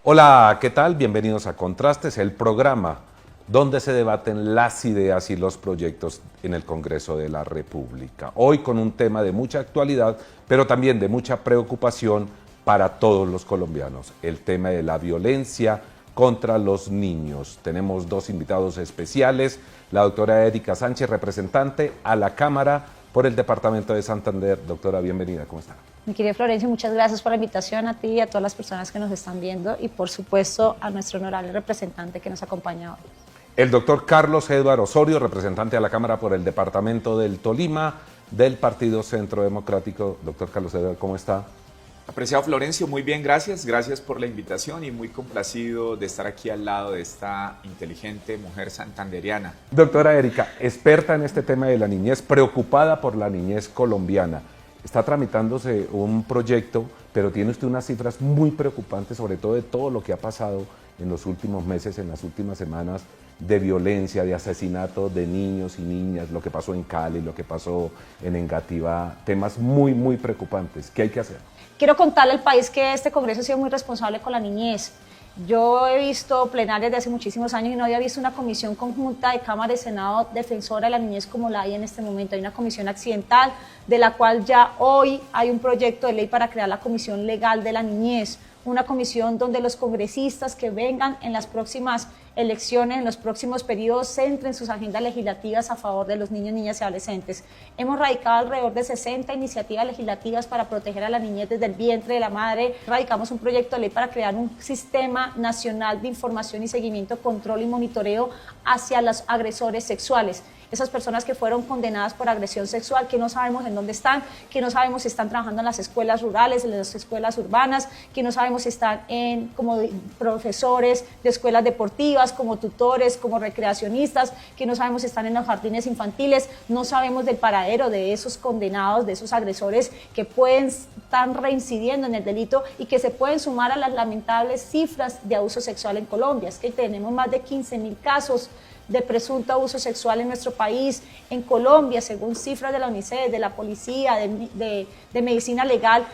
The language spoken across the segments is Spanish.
Hola, ¿qué tal? Bienvenidos a Contrastes, el programa donde se debaten las ideas y los proyectos en el Congreso de la República. Hoy con un tema de mucha actualidad, pero también de mucha preocupación para todos los colombianos, el tema de la violencia contra los niños. Tenemos dos invitados especiales, la doctora Erika Sánchez, representante a la Cámara por el Departamento de Santander. Doctora, bienvenida, ¿cómo está? Mi querida Florencia, muchas gracias por la invitación a ti y a todas las personas que nos están viendo y por supuesto a nuestro honorable representante que nos acompaña hoy. El doctor Carlos Eduardo Osorio, representante a la Cámara por el Departamento del Tolima del Partido Centro Democrático. Doctor Carlos Eduardo, ¿cómo está? Apreciado Florencio, muy bien, gracias. Gracias por la invitación y muy complacido de estar aquí al lado de esta inteligente mujer santanderiana. Doctora Erika, experta en este tema de la niñez, preocupada por la niñez colombiana. Está tramitándose un proyecto, pero tiene usted unas cifras muy preocupantes, sobre todo de todo lo que ha pasado en los últimos meses, en las últimas semanas, de violencia, de asesinato de niños y niñas, lo que pasó en Cali, lo que pasó en Engativá, temas muy, muy preocupantes. ¿Qué hay que hacer? Quiero contarle al país que este Congreso ha sido muy responsable con la niñez. Yo he visto plenarias de hace muchísimos años y no había visto una comisión conjunta de Cámara y Senado defensora de la niñez como la hay en este momento. Hay una comisión accidental de la cual ya hoy hay un proyecto de ley para crear la Comisión Legal de la Niñez, una comisión donde los congresistas que vengan en las próximas elecciones, en los próximos periodos, centren sus agendas legislativas a favor de los niños, niñas y adolescentes. Hemos radicado alrededor de 60 iniciativas legislativas para proteger a la niñez desde el vientre de la madre. Radicamos un proyecto de ley para crear un sistema nacional de información y seguimiento, control y monitoreo hacia los agresores sexuales. Esas personas que fueron condenadas por agresión sexual, que no sabemos en dónde están, que no sabemos si están trabajando en las escuelas rurales, en las escuelas urbanas, que no sabemos si están como profesores de escuelas deportivas, como tutores, como recreacionistas, que no sabemos si están en los jardines infantiles, no sabemos del paradero de esos condenados, de esos agresores que pueden estar reincidiendo en el delito y que se pueden sumar a las lamentables cifras de abuso sexual en Colombia. Es que tenemos más de 15.000 casos de presunto abuso sexual en nuestro país. En Colombia, según cifras de la UNICEF, de la policía, de medicina legal,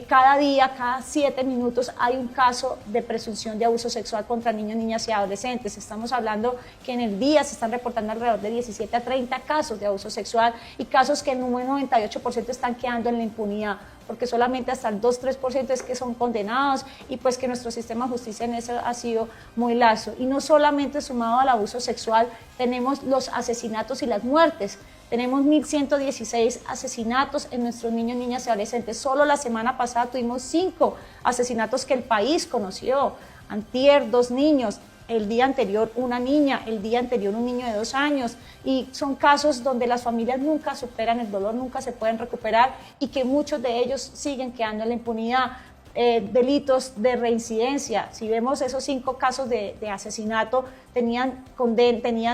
cada día, cada 7 minutos hay un caso de presunción de abuso sexual contra niños, niñas y adolescentes. Estamos hablando que en el día se están reportando alrededor de 17 a 30 casos de abuso sexual y casos que en un 98% están quedando en la impunidad, porque solamente hasta el 2-3% es que son condenados y pues que nuestro sistema de justicia en eso ha sido muy laxo. Y no solamente sumado al abuso sexual, tenemos los asesinatos y las muertes. Tenemos 1.116 asesinatos en nuestros niños, niñas y adolescentes. Solo la semana pasada tuvimos 5 asesinatos que el país conoció. Antier, 2 niños. El día anterior una niña, el día anterior un niño de 2 años, y son casos donde las familias nunca superan el dolor, nunca se pueden recuperar y que muchos de ellos siguen quedando en la impunidad. Delitos de reincidencia, si vemos esos 5 casos de asesinato, tenían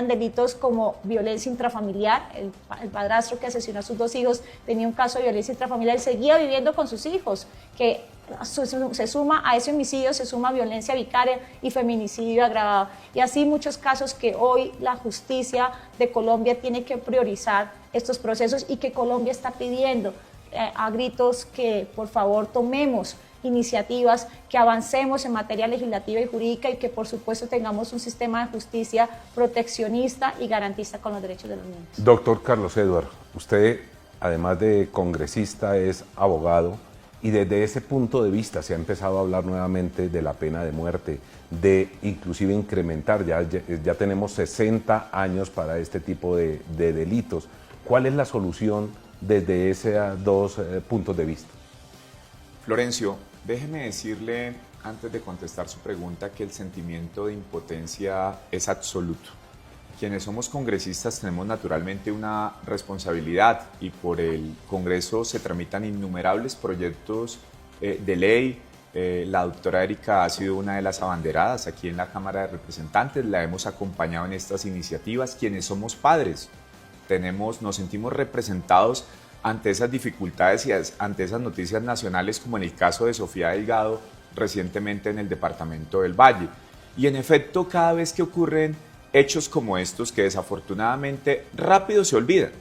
delitos como violencia intrafamiliar. El padrastro que asesinó a sus 2 hijos tenía un caso de violencia intrafamiliar y seguía viviendo con sus hijos, que se suma a ese homicidio, se suma violencia vicaria y feminicidio agravado. Y así muchos casos que hoy la justicia de Colombia tiene que priorizar estos procesos y que Colombia está pidiendo a gritos que por favor tomemos iniciativas, que avancemos en materia legislativa y jurídica y que por supuesto tengamos un sistema de justicia proteccionista y garantista con los derechos de los niños. Doctor Carlos Eduardo, usted además de congresista es abogado y desde ese punto de vista se ha empezado a hablar nuevamente de la pena de muerte, de inclusive incrementar, ya tenemos 60 años para este tipo de delitos. ¿Cuál es la solución desde esos 2 puntos de vista? Florencio, déjeme decirle, antes de contestar su pregunta, que el sentimiento de impotencia es absoluto. Quienes somos congresistas tenemos naturalmente una responsabilidad y por el Congreso se tramitan innumerables proyectos de ley. La doctora Erika ha sido una de las abanderadas aquí en la Cámara de Representantes, la hemos acompañado en estas iniciativas. Quienes somos padres nos sentimos representados ante esas dificultades y ante esas noticias nacionales, como en el caso de Sofía Delgado recientemente en el departamento del Valle. Y en efecto, cada vez que ocurren hechos como estos, que desafortunadamente rápido se olvidan,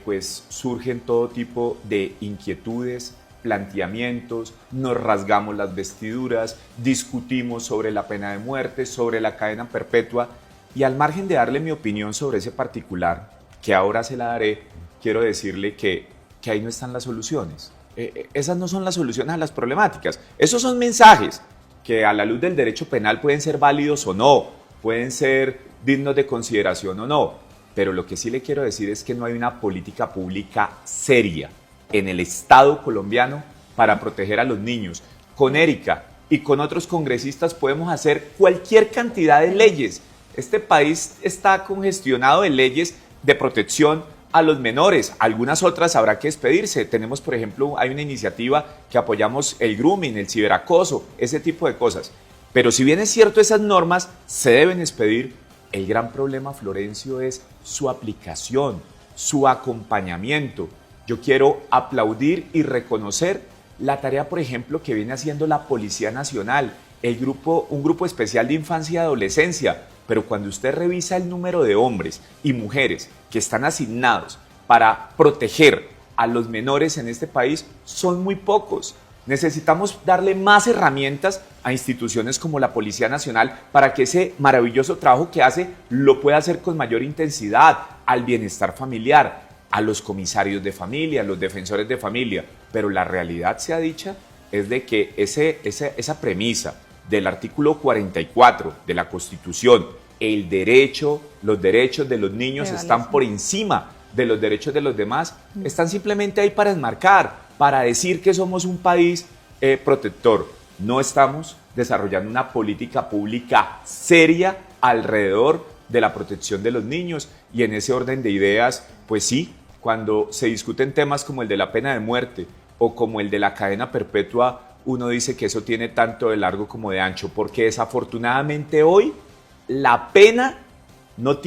pues surgen todo tipo de inquietudes, planteamientos, nos rasgamos las vestiduras, discutimos sobre la pena de muerte, sobre la cadena perpetua, y al margen de darle mi opinión sobre ese particular, que ahora se la daré, quiero decirle que ahí no están las soluciones. Esas no son las soluciones a las problemáticas. Esos son mensajes que a la luz del derecho penal pueden ser válidos o no, pueden ser dignos de consideración o no, pero lo que sí le quiero decir es que no hay una política pública seria en el Estado colombiano para proteger a los niños. Con Erika y con otros congresistas podemos hacer cualquier cantidad de leyes. Este país está congestionado de leyes de protección a los menores, algunas otras habrá que expedirse. Tenemos, por ejemplo, hay una iniciativa que apoyamos, el grooming, el ciberacoso, ese tipo de cosas. Pero si bien es cierto, esas normas se deben expedir, el gran problema, Florencio, es su aplicación, su acompañamiento. Yo quiero aplaudir y reconocer la tarea, por ejemplo, que viene haciendo la Policía Nacional, un grupo especial de infancia y adolescencia. Pero cuando usted revisa el número de hombres y mujeres que están asignados para proteger a los menores en este país, son muy pocos. Necesitamos darle más herramientas a instituciones como la Policía Nacional para que ese maravilloso trabajo que hace lo pueda hacer con mayor intensidad, al bienestar familiar, a los comisarios de familia, a los defensores de familia. Pero la realidad, sea dicha, es de que esa premisa del artículo 44 de la Constitución, los derechos de los niños están por encima de los derechos de los demás, están simplemente ahí para enmarcar, para decir que somos un país protector. No estamos desarrollando una política pública seria alrededor de la protección de los niños, y en ese orden de ideas, pues sí, cuando se discuten temas como el de la pena de muerte o como el de la cadena perpetua, uno dice que eso tiene tanto de largo como de ancho, porque desafortunadamente hoy la pena no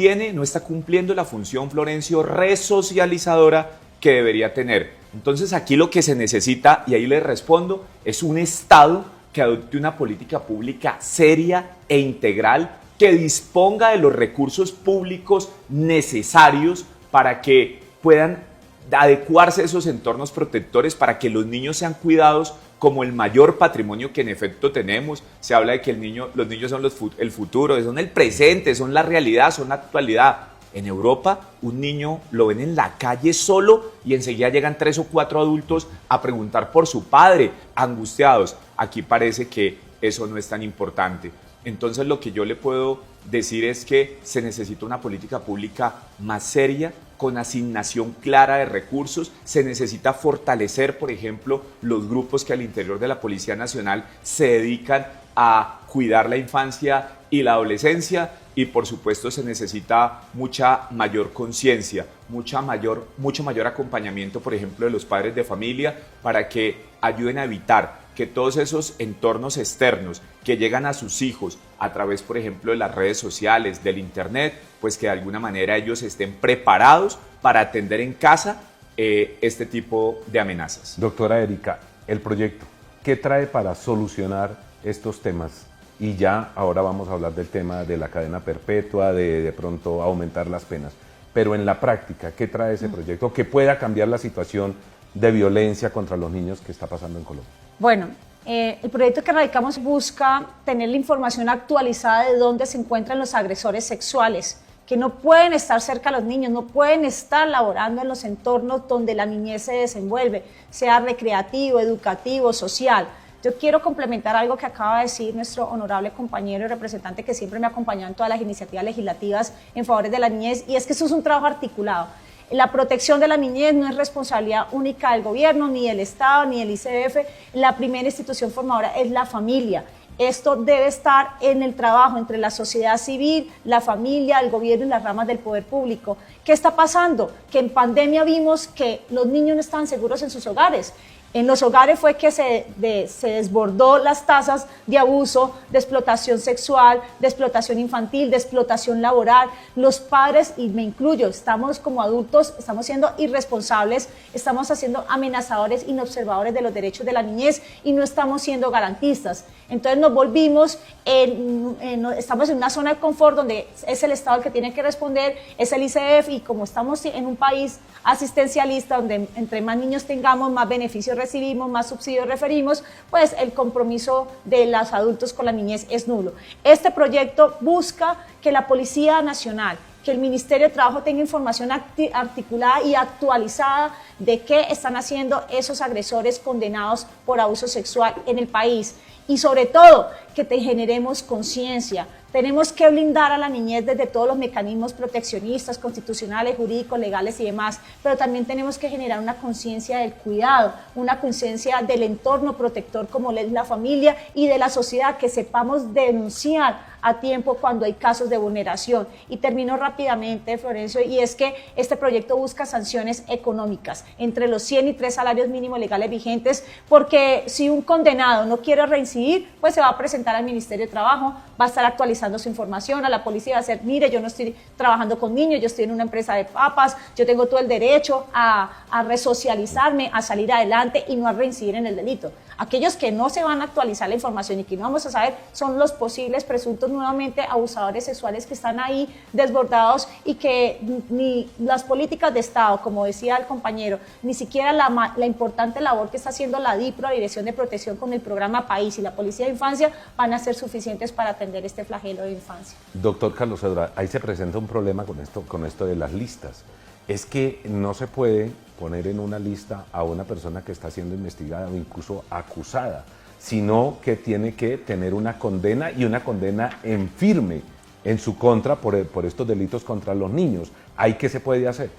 está cumpliendo la función, Florencio, resocializadora que debería tener. Entonces aquí lo que se necesita, y ahí le respondo, es un Estado que adopte una política pública seria e integral, que disponga de los recursos públicos necesarios para que puedan adecuarse a esos entornos protectores, para que los niños sean cuidados como el mayor patrimonio que en efecto tenemos. Se habla de que los niños son el futuro, son el presente, son la realidad, son la actualidad. En Europa, un niño lo ven en la calle solo y enseguida llegan 3 o 4 adultos a preguntar por su padre, angustiados. Aquí parece que eso no es tan importante. Entonces lo que yo le puedo decir es que se necesita una política pública más seria, con asignación clara de recursos. Se necesita fortalecer, por ejemplo, los grupos que al interior de la Policía Nacional se dedican a cuidar la infancia y la adolescencia, y por supuesto se necesita mucha mayor conciencia, mucho mayor acompañamiento, por ejemplo, de los padres de familia, para que ayuden a evitar que todos esos entornos externos que llegan a sus hijos a través, por ejemplo, de las redes sociales, del internet, pues que de alguna manera ellos estén preparados para atender en casa este tipo de amenazas. Doctora Erika, el proyecto, ¿qué trae para solucionar estos temas? Y ya ahora vamos a hablar del tema de la cadena perpetua, de pronto aumentar las penas. Pero en la práctica, ¿qué trae ese proyecto que pueda cambiar la situación de violencia contra los niños que está pasando en Colombia? Bueno, el proyecto que radicamos busca tener la información actualizada de dónde se encuentran los agresores sexuales, que no pueden estar cerca a los niños, no pueden estar laborando en los entornos donde la niñez se desenvuelve, sea recreativo, educativo, social. Yo quiero complementar algo que acaba de decir nuestro honorable compañero y representante, que siempre me ha acompañado en todas las iniciativas legislativas en favor de la niñez, y es que eso es un trabajo articulado. La protección de la niñez no es responsabilidad única del gobierno, ni del Estado, ni del ICBF. La primera institución formadora es la familia. Esto debe estar en el trabajo entre la sociedad civil, la familia, el gobierno y las ramas del poder público. ¿Qué está pasando? Que en pandemia vimos que los niños no estaban seguros en sus hogares. En los hogares fue que se desbordó las tasas de abuso, de explotación sexual, de explotación infantil, de explotación laboral. Los padres, y me incluyo, estamos como adultos, estamos siendo irresponsables, estamos haciendo amenazadores, inobservadores de los derechos de la niñez, y no estamos siendo garantistas. Entonces nos volvimos, estamos en una zona de confort donde es el Estado el que tiene que responder, es el ICF, y como estamos en un país asistencialista donde entre más niños tengamos, más beneficios recibimos, más subsidios referimos, pues el compromiso de los adultos con la niñez es nulo. Este proyecto busca que la Policía Nacional, que el Ministerio de Trabajo tenga información articulada y actualizada de qué están haciendo esos agresores condenados por abuso sexual en el país. Y sobre todo, que te generemos conciencia. Tenemos que blindar a la niñez desde todos los mecanismos proteccionistas, constitucionales, jurídicos, legales y demás, pero también tenemos que generar una conciencia del cuidado, una conciencia del entorno protector como es la familia y de la sociedad, que sepamos denunciar a tiempo cuando hay casos de vulneración. Y termino rápidamente, Florencio, y es que este proyecto busca sanciones económicas entre los 100 y 3 salarios mínimos legales vigentes, porque si un condenado no quiere reincidir, pues se va a presentar al Ministerio de Trabajo, va a estar actualizando su información, a la policía va a decir, mire, yo no estoy trabajando con niños, yo estoy en una empresa de papas, yo tengo todo el derecho a resocializarme, a salir adelante y no a reincidir en el delito. Aquellos que no se van a actualizar la información y que no vamos a saber son los posibles presuntos nuevamente abusadores sexuales que están ahí desbordados y que ni las políticas de Estado, como decía el compañero, ni siquiera la importante labor que está haciendo la DIPRO, la Dirección de Protección con el programa País y la Policía de Infancia, van a ser suficientes para atender este flagelo de infancia. Doctor Carlos Edra, ahí se presenta un problema con esto de las listas. Es que no se puede poner en una lista a una persona que está siendo investigada o incluso acusada, sino que tiene que tener una condena y una condena en firme en su contra por estos delitos contra los niños. ¿Ahí qué se puede hacer?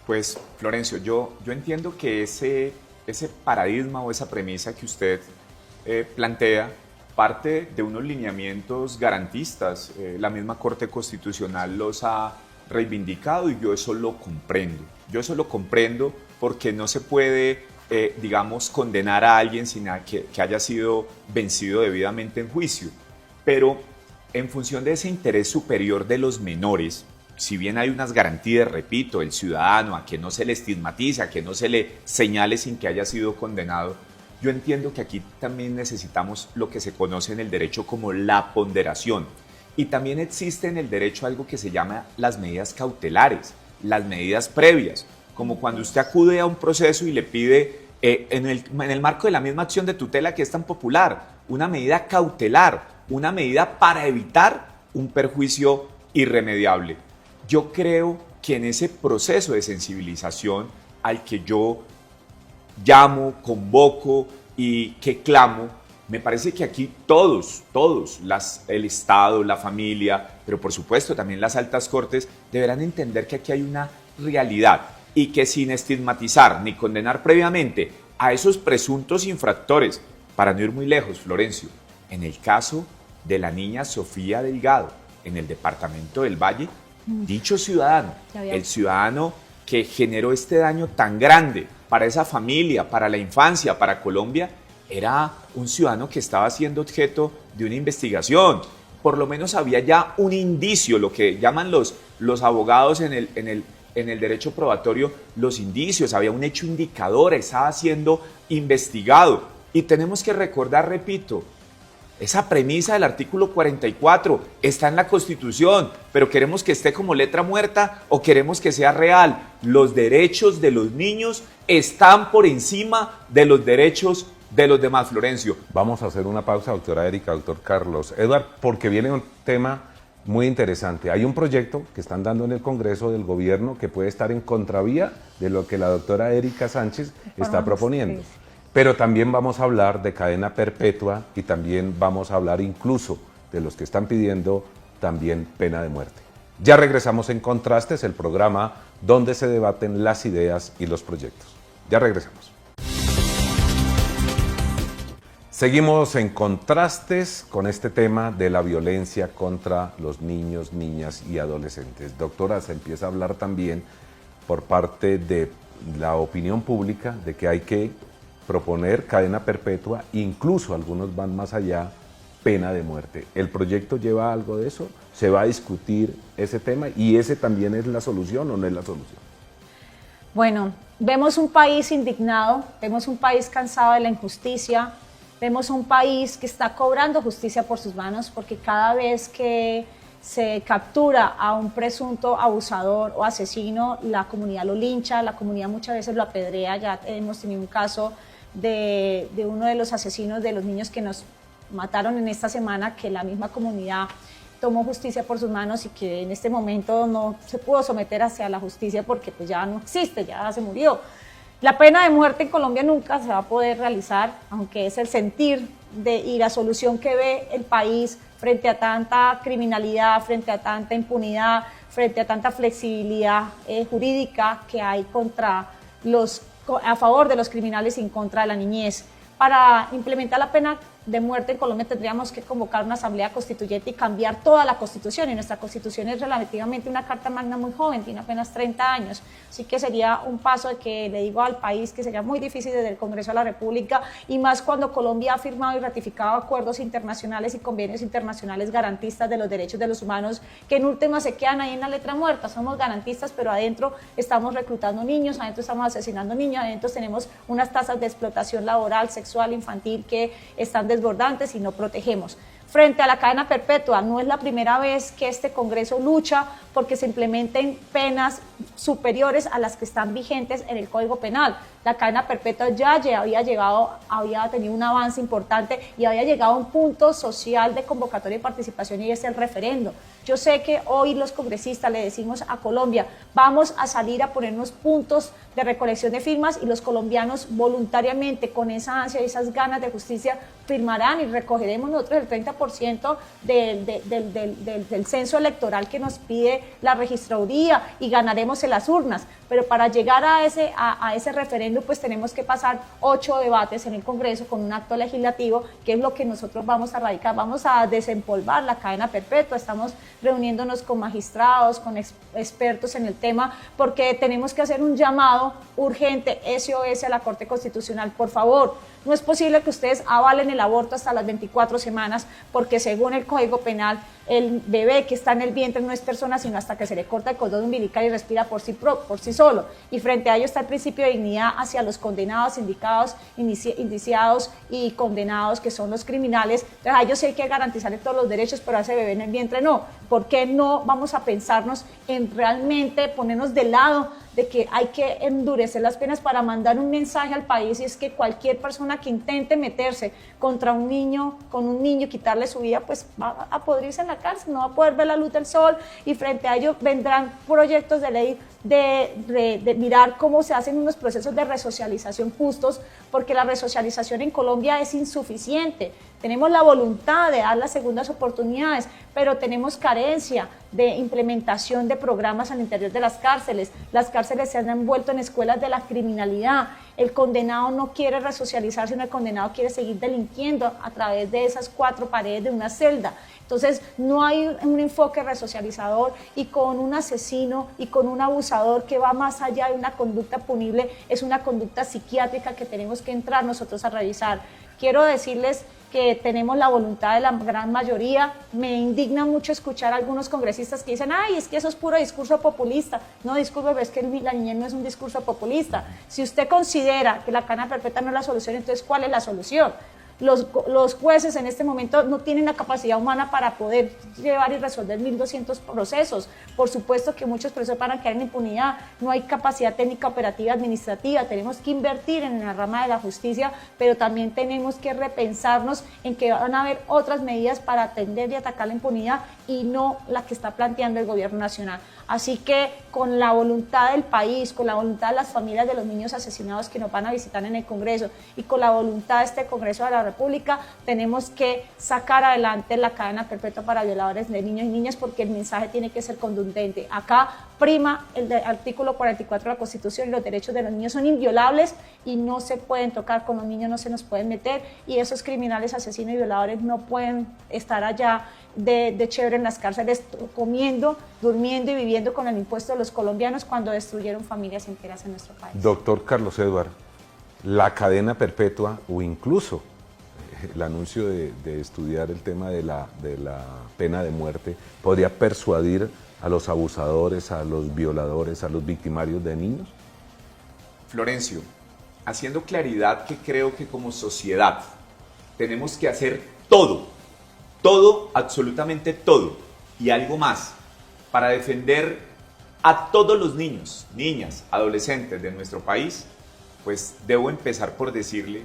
Pues, Florencio, yo entiendo que ese paradigma o esa premisa que usted plantea parte de unos lineamientos garantistas. La misma Corte Constitucional los ha reivindicado y yo eso lo comprendo. Yo eso lo comprendo porque no se puede, digamos, condenar a alguien sin que haya sido vencido debidamente en juicio. Pero en función de ese interés superior de los menores, si bien hay unas garantías, repito, el ciudadano, a que no se le estigmatice, a que no se le señale sin que haya sido condenado, yo entiendo que aquí también necesitamos lo que se conoce en el derecho como la ponderación. Y también existe en el derecho algo que se llama las medidas cautelares, las medidas previas, como cuando usted acude a un proceso y le pide, en el marco de la misma acción de tutela que es tan popular, una medida cautelar, una medida para evitar un perjuicio irremediable. Yo creo que en ese proceso de sensibilización al que yo llamo, convoco y que clamo, me parece que aquí todos, el Estado, la familia, pero por supuesto también las altas cortes, deberán entender que aquí hay una realidad y que sin estigmatizar ni condenar previamente a esos presuntos infractores, para no ir muy lejos, Florencio, en el caso de la niña Sofía Delgado, en el departamento del Valle, dicho ciudadano, el ciudadano que generó este daño tan grande para esa familia, para la infancia, para Colombia, era un ciudadano que estaba siendo objeto de una investigación. Por lo menos había ya un indicio, lo que llaman los abogados en el derecho probatorio, los indicios, había un hecho indicador, estaba siendo investigado. Y tenemos que recordar, repito, esa premisa del artículo 44 está en la Constitución, pero queremos que esté como letra muerta o queremos que sea real. Los derechos de los niños están por encima de los derechos de los demás, Florencio. Vamos a hacer una pausa, doctora Erika, doctor Carlos. Eduard, porque viene un tema muy interesante. Hay un proyecto que están dando en el Congreso del Gobierno que puede estar en contravía de lo que la doctora Erika Sánchez está proponiendo. Pero también vamos a hablar de cadena perpetua y también vamos a hablar incluso de los que están pidiendo también pena de muerte. Ya regresamos en Contrastes, el programa donde se debaten las ideas y los proyectos. Ya regresamos. Seguimos en Contrastes con este tema de la violencia contra los niños, niñas y adolescentes. Doctora, se empieza a hablar también por parte de la opinión pública de que hay que proponer cadena perpetua, incluso algunos van más allá, pena de muerte. ¿El proyecto lleva algo de eso? ¿Se va a discutir ese tema? ¿Y ese también es la solución o no es la solución? Bueno, vemos un país indignado, vemos un país cansado de la injusticia, vemos un país que está cobrando justicia por sus manos, porque cada vez que se captura a un presunto abusador o asesino, la comunidad lo lincha, la comunidad muchas veces lo apedrea. Ya hemos tenido un caso de uno de los asesinos de los niños que nos mataron en esta semana, que la misma comunidad tomó justicia por sus manos y que en este momento no se pudo someter hacia la justicia porque pues ya no existe, ya se murió. La pena de muerte en Colombia nunca se va a poder realizar, aunque es el sentir y la solución que ve el país frente a tanta criminalidad, frente a tanta impunidad, frente a tanta flexibilidad jurídica que hay a favor de los criminales y en contra de la niñez. Para implementar la pena de muerte en Colombia tendríamos que convocar una asamblea constituyente y cambiar toda la constitución, y nuestra constitución es relativamente una carta magna muy joven, tiene apenas 30 años, así que sería un paso de que le digo al país que sería muy difícil desde el Congreso de la República, y más cuando Colombia ha firmado y ratificado acuerdos internacionales y convenios internacionales garantistas de los derechos de los humanos, que en última se quedan ahí en la letra muerta. Somos garantistas, pero adentro estamos reclutando niños, adentro estamos asesinando niños, adentro tenemos unas tasas de explotación laboral, sexual, infantil que están desbordantes y no protegemos. Frente a la cadena perpetua, no es la primera vez que este Congreso lucha porque se implementen penas superiores a las que están vigentes en el Código Penal. La cadena perpetua ya había tenido un avance importante y había llegado a un punto social de convocatoria y participación, y es el referendo. Yo sé que hoy los congresistas le decimos a Colombia, vamos a salir a ponernos puntos de recolección de firmas, y los colombianos voluntariamente, con esa ansia y esas ganas de justicia, firmarán y recogeremos nosotros el 30% del censo electoral que nos pide la registraduría y ganaremos en las urnas. Pero para llegar a ese referéndum, pues tenemos que pasar 8 debates en el Congreso con un acto legislativo, que es lo que nosotros vamos a radicar. Vamos a desempolvar la cadena perpetua, estamos reuniéndonos con magistrados, con expertos en el tema, porque tenemos que hacer un llamado urgente, SOS, a la Corte Constitucional. Por favor, no es posible que ustedes avalen el aborto hasta las 24 semanas, porque según el Código Penal, el bebé que está en el vientre no es persona sino hasta que se le corta el cordón umbilical y respira por sí solo. Y frente a ello está el principio de dignidad hacia los condenados, indiciados y condenados, que son los criminales. Entonces a ellos sí hay que garantizarles todos los derechos, pero a ese bebé en el vientre no. ¿Por qué no vamos a pensarnos en realmente ponernos del lado de que hay que endurecer las penas para mandar un mensaje al país, y es que cualquier persona que intente meterse contra un niño, con un niño, quitarle su vida, pues va a podrirse en la cárcel, no va a poder ver la luz del sol, y frente a ello vendrán proyectos de ley de mirar cómo se hacen unos procesos de resocialización justos, porque la resocialización en Colombia es insuficiente. Tenemos la voluntad de dar las segundas oportunidades, pero tenemos carencia de implementación de programas al interior de las cárceles. Las cárceles se han envuelto en escuelas de la criminalidad. El condenado no quiere resocializarse, sino el condenado quiere seguir delinquiendo a través de esas 4 paredes de una celda. Entonces, no hay un enfoque resocializador, y con un asesino y con un abusador que va más allá de una conducta punible, es una conducta psiquiátrica que tenemos que entrar nosotros a revisar. Quiero decirles que tenemos la voluntad de la gran mayoría. Me indigna mucho escuchar a algunos congresistas que dicen, ay, es que eso es puro discurso populista. No, disculpe, pero es que la niñez no es un discurso populista. Si usted considera que la cadena perpetua no es la solución, entonces ¿cuál es la solución? Los jueces en este momento no tienen la capacidad humana para poder llevar y resolver 1.200 procesos. Por supuesto que muchos procesos van a quedar en impunidad, no hay capacidad técnica, operativa, administrativa. Tenemos que invertir en la rama de la justicia, pero también tenemos que repensarnos en que van a haber otras medidas para atender y atacar la impunidad, y no la que está planteando el gobierno nacional. Así que con la voluntad del país, con la voluntad de las familias de los niños asesinados que nos van a visitar en el Congreso, y con la voluntad de este Congreso de la República, tenemos que sacar adelante la cadena perpetua para violadores de niños y niñas, porque el mensaje tiene que ser contundente. Acá prima el artículo 44 de la Constitución, y los derechos de los niños son inviolables y no se pueden tocar. Con los niños no se nos pueden meter, y esos criminales, asesinos y violadores no pueden estar allá de chévere en las cárceles, comiendo, durmiendo y viviendo con el impuesto de los colombianos, cuando destruyeron familias enteras en nuestro país. Doctor Carlos Eduard, la cadena perpetua, o incluso el anuncio de estudiar el tema de la pena de muerte, podría persuadir a los abusadores, a los violadores, a los victimarios de niños? Florencio, haciendo claridad que creo que como sociedad tenemos que hacer todo, absolutamente todo, y algo más, para defender a todos los niños, niñas, adolescentes de nuestro país, pues debo empezar por decirle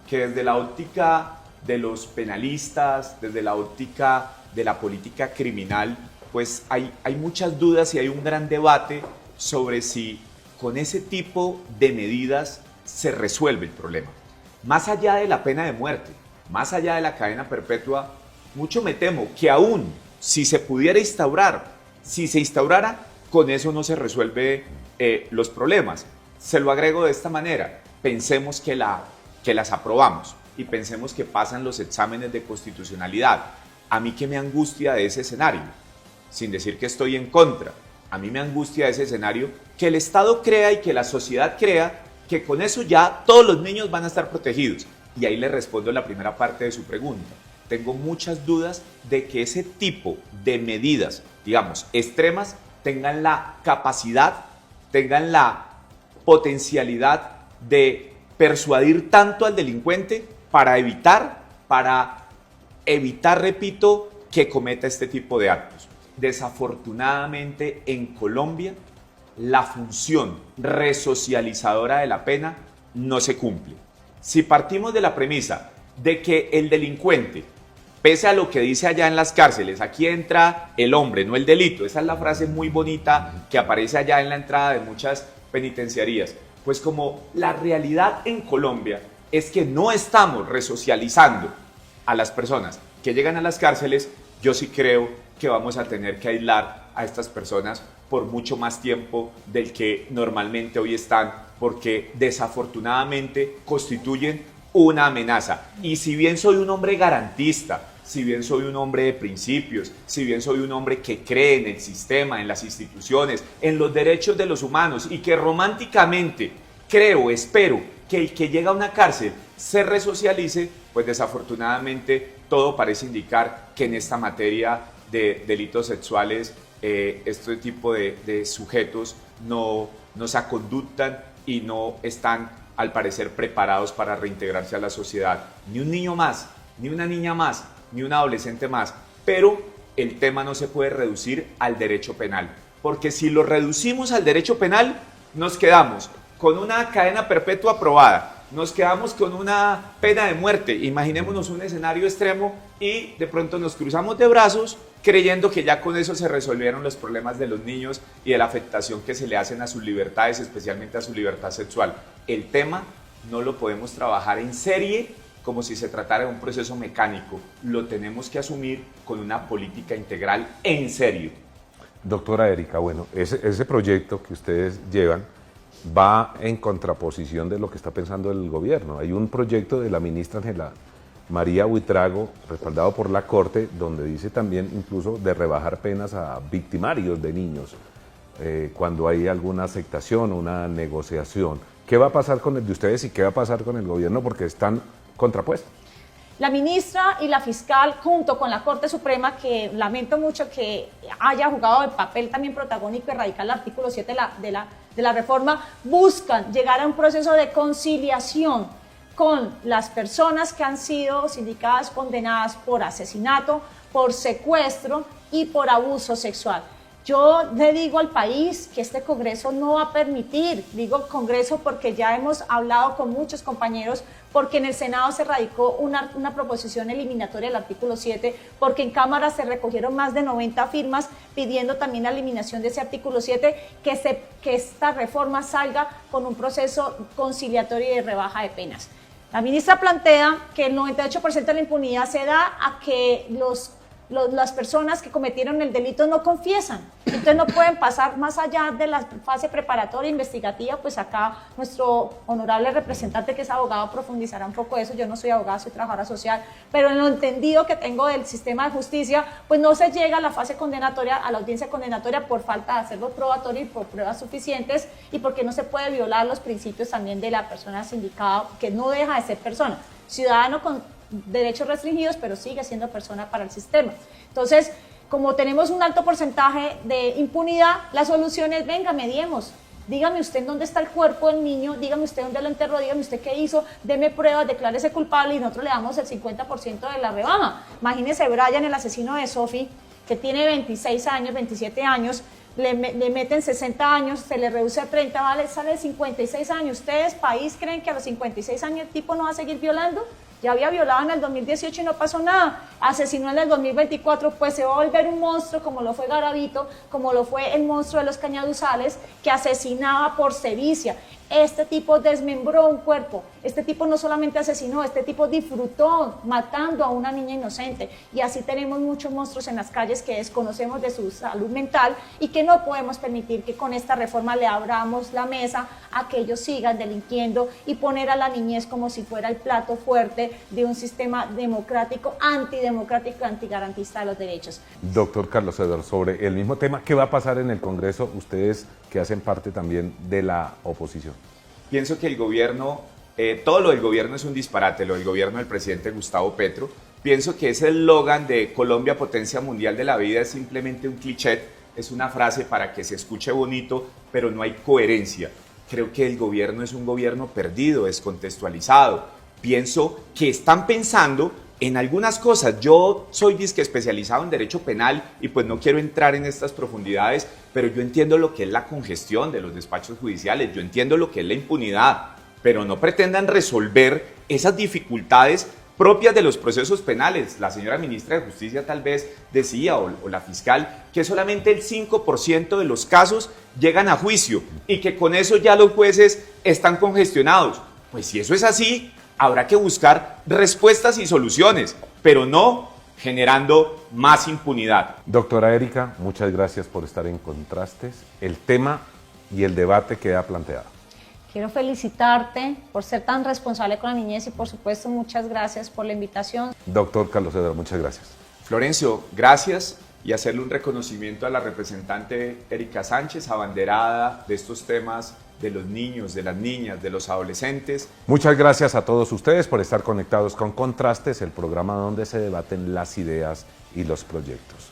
que desde la óptica de los penalistas, desde la óptica de la política criminal, pues hay muchas dudas y hay un gran debate sobre si con ese tipo de medidas se resuelve el problema. Más allá de la pena de muerte, más allá de la cadena perpetua, mucho me temo que aún si se pudiera instaurar, si se instaurara, con eso no se resuelve los problemas. Se lo agrego de esta manera: pensemos que las aprobamos y pensemos que pasan los exámenes de constitucionalidad. A mí que me angustia de ese escenario, sin decir que estoy en contra, a mí me angustia ese escenario que el Estado crea y que la sociedad crea que con eso ya todos los niños van a estar protegidos. Y ahí le respondo la primera parte de su pregunta. Tengo muchas dudas de que ese tipo de medidas, digamos, extremas, tengan la capacidad, tengan la potencialidad de persuadir tanto al delincuente para evitar, repito, que cometa este tipo de actos. Desafortunadamente, en Colombia, la función resocializadora de la pena no se cumple. Si partimos de la premisa de que el delincuente, pese a lo que dice allá en las cárceles, aquí entra el hombre, no el delito, esa es la frase muy bonita que aparece allá en la entrada de muchas penitenciarías, pues como la realidad en Colombia es que no estamos resocializando a las personas que llegan a las cárceles, yo sí creo que vamos a tener que aislar a estas personas por mucho más tiempo del que normalmente hoy están, porque desafortunadamente constituyen una amenaza. Y si bien soy un hombre garantista, si bien soy un hombre de principios, si bien soy un hombre que cree en el sistema, en las instituciones, en los derechos de los humanos y que románticamente creo, espero que el que llega a una cárcel se resocialice, pues desafortunadamente todo parece indicar que en esta materia de delitos sexuales este tipo de sujetos no se aconductan y no están, al parecer, preparados para reintegrarse a la sociedad. Ni un niño más, ni una niña más, ni un adolescente más. Pero el tema no se puede reducir al derecho penal, porque si lo reducimos al derecho penal, nos quedamos con una cadena perpetua aprobada, nos quedamos con una pena de muerte. Imaginémonos un escenario extremo y de pronto nos cruzamos de brazos creyendo que ya con eso se resolvieron los problemas de los niños y de la afectación que se le hacen a sus libertades, especialmente a su libertad sexual. El tema no lo podemos trabajar en serie como si se tratara de un proceso mecánico. Lo tenemos que asumir con una política integral en serio. Doctora Erika, bueno, ese proyecto que ustedes llevan va en contraposición de lo que está pensando el gobierno. Hay un proyecto de la ministra Ángela María Buitrago, respaldado por la Corte, donde dice también incluso de rebajar penas a victimarios de niños cuando hay alguna aceptación, una negociación. ¿Qué va a pasar con el de ustedes y qué va a pasar con el gobierno? Porque están contrapuestos. La ministra y la fiscal, junto con la Corte Suprema, que lamento mucho que haya jugado el papel también protagónico y radical el artículo 7 de la reforma, buscan llegar a un proceso de conciliación con las personas que han sido sindicadas, condenadas por asesinato, por secuestro y por abuso sexual. Yo le digo al país que este Congreso no va a permitir, digo Congreso porque ya hemos hablado con muchos compañeros, porque en el Senado se radicó una proposición eliminatoria del artículo 7, porque en Cámara se recogieron más de 90 firmas pidiendo también la eliminación de ese artículo 7, que esta reforma salga con un proceso conciliatorio y de rebaja de penas. La ministra plantea que el 98% de la impunidad se da a que las personas que cometieron el delito no confiesan, entonces no pueden pasar más allá de la fase preparatoria investigativa. Pues acá nuestro honorable representante, que es abogado, profundizará un poco eso. Yo no soy abogada, soy trabajadora social, pero en lo entendido que tengo del sistema de justicia, pues no se llega a la fase condenatoria, a la audiencia condenatoria, por falta de hacerlo probatorio y por pruebas suficientes, y porque no se puede violar los principios también de la persona sindicada, que no deja de ser persona, ciudadano con derechos restringidos, pero sigue siendo persona para el sistema. Entonces, como tenemos un alto porcentaje de impunidad, la solución es: venga, mediemos. Dígame usted en dónde está el cuerpo del niño, dígame usted dónde lo enterró, dígame usted qué hizo, deme pruebas, declárese culpable y nosotros le damos el 50% de la rebaja. Imagínese Brian, el asesino de Sophie, que tiene 26 años, 27 años, le meten 60 años, se le reduce a 30, vale, sale de 56 años. ¿Ustedes, país, creen que a los 56 años el tipo no va a seguir violando? Ya había violado en el 2018 y no pasó nada. Asesinó en el 2024, pues se va a volver un monstruo como lo fue Garavito, como lo fue el monstruo de los Cañaduzales, que asesinaba por sevicia. Este tipo desmembró un cuerpo, este tipo no solamente asesinó, este tipo disfrutó matando a una niña inocente. Y así tenemos muchos monstruos en las calles que desconocemos de su salud mental y que no podemos permitir que con esta reforma le abramos la mesa a que ellos sigan delinquiendo y poner a la niñez como si fuera el plato fuerte de un sistema democrático, antidemocrático, antigarantista de los derechos. Doctor Carlos Eduardo, sobre el mismo tema, ¿qué va a pasar en el Congreso? Ustedes que hacen parte también de la oposición. Pienso que el gobierno, todo lo del gobierno es un disparate, lo del gobierno del presidente Gustavo Petro. Pienso que ese eslogan de Colombia potencia mundial de la vida es simplemente un cliché, es una frase para que se escuche bonito, pero no hay coherencia. Creo que el gobierno es un gobierno perdido, descontextualizado. Pienso que están pensando en algunas cosas. Yo soy disque especializado en derecho penal y pues no quiero entrar en estas profundidades, pero yo entiendo lo que es la congestión de los despachos judiciales, yo entiendo lo que es la impunidad, pero no pretendan resolver esas dificultades propias de los procesos penales. La señora ministra de Justicia tal vez decía, o la fiscal, que solamente el 5% de los casos llegan a juicio y que con eso ya los jueces están congestionados. Pues si eso es así, habrá que buscar respuestas y soluciones, pero no generando más impunidad. Doctora Erika, muchas gracias por estar en Contrastes. El tema y el debate queda planteado. Quiero felicitarte por ser tan responsable con la niñez y por supuesto muchas gracias por la invitación. Doctor Carlos Eduardo, muchas gracias. Florencio, gracias, y hacerle un reconocimiento a la representante Erika Sánchez, abanderada de estos temas de los niños, de las niñas, de los adolescentes. Muchas gracias a todos ustedes por estar conectados con Contrastes, el programa donde se debaten las ideas y los proyectos.